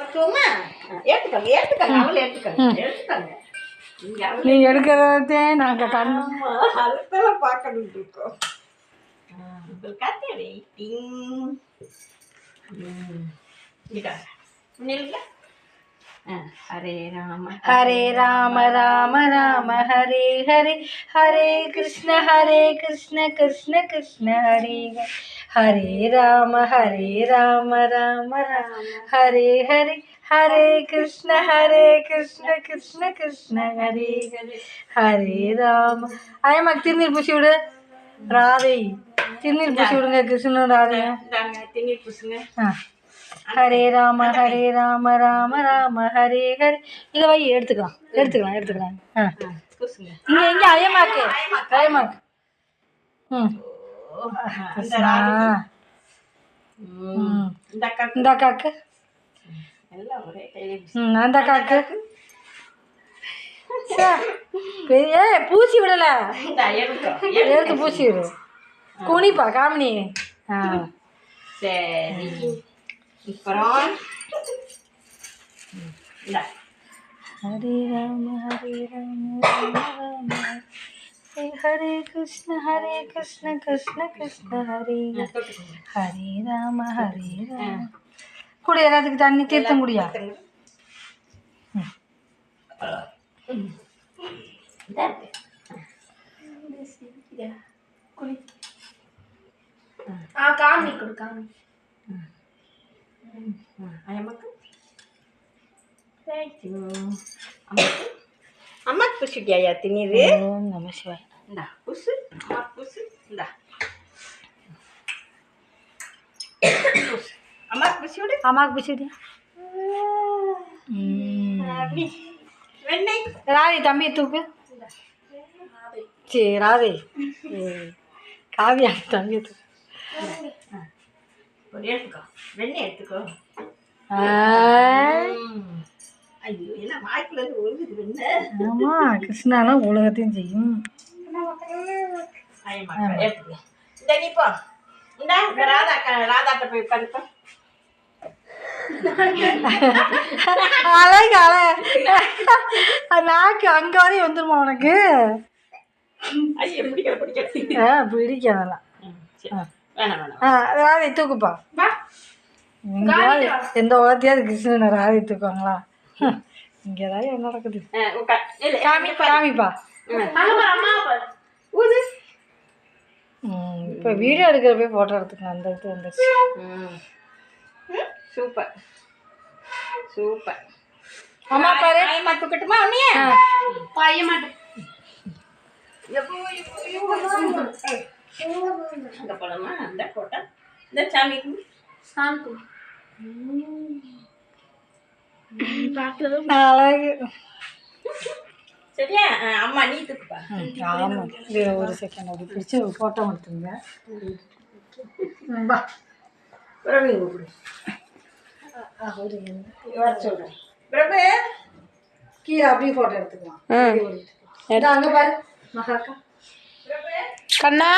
பக்குவமா ஏற்றுக்கங்க ஏற்றுக்கங்க அவளை ஏற்றுக்கங்க எடுத்துக்கங்க நீங்கள் எடுக்கிறதே நாங்கள் கண்ணு அதெல்லாம் பார்க்கணும் இருக்கோம் உங்களுக்காக வெயிட்டிங் ஹரே ராம ராம ராம ஹரே ஹரே ஹரே கிருஷ்ண கிருஷ்ண கிருஷ்ண ஹரே ஹரே ராம ராம ராம ஹரே ஹரே ஹரே கிருஷ்ண கிருஷ்ண கிருஷ்ண ஹரே ஹரே ராம ஐயம்மாக்கு திருநீர் பூசி விடு ராதை திருநீர் பூசி விடுங்க கிருஷ்ணன் ராதையும் திருநீர் பூசுங்க ஹரே ராம ராம ராம ஹரே ஹரே இதை வை எடுத்துக்கலாம் இங்கே இங்கே ஐயம்மாக்கு கிருஷ்ணா இந்த அக்காக்கு அந்த அக்காக்கு பூசி விடல எடுத்து பூசி விடு குனிப்பா காமினி சரி அப்புறம் ஹரே ராம ராம ராம ஹரே கிருஷ்ண கிருஷ்ண கிருஷ்ண ஹரே ஹரே ராம கூட எல்லாத்துக்கு தண்ணி தீர்த்தம் முடியா காமி கொடு காமி அம்மாக்கு புசிட்டியா திணிது நம சிவாய் இந்தா புசு அம்மாக்கு புசு இந்தா அம்மாக்கு புசி விடு வெண்ணெய் ராதை தம்பியை தூக்கு சரி ராதை காவியா தம்பியை தூக்கு எடுத்துக்கோ வெண்ணெய் எடுத்துக்கோ ஐயோ என்ன வாய்க்குள்ள ஒழுகுது வெண்ணெய் ஆமா கிருஷ்ணானா உலகத்தையும் செய்யும் எடுத்துக்கோ இந்த நீ போ இந்த ராதாட்ட போய் உட்காந்துப்போ நாக்கு அங்க வரையும் வந்துருமா உனக்கு பிடிக்காதெல்லாம் ராதை தூக்குப்பா எந்த உலகத்தையாவது கிருஷ்ணன் ராதை தூக்குவாங்களா இங்க ஏதாவது என்ன நடக்குது காமிப்பா இப்போ வீடியோ எடுக்கிறப்ப ஃபோட்டோ எடுத்துக்கலாம் அந்த இது வந்துருச்சு சூப்பர் சூப்பர் அம்மா பாரு அம்மா தூக்கட்டுமா உன்னைய பைய மாட்டேன் அந்த பழமா அந்த போட்டா இந்த சாமிக்கு அழகு சரியா அம்மா நீ தூக்குப்பா ஆமாம் ஒரு செகண்ட் அப்படி பிடிச்சி ஒரு ஃபோட்டோ எடுத்துங்க பா பிரபு சொல்கிறேன் பிரபு கீழே அப்படியே ஃபோட்டோ எடுத்துக்கலாம் அங்கே பாரு மகாக்கா கண்ணா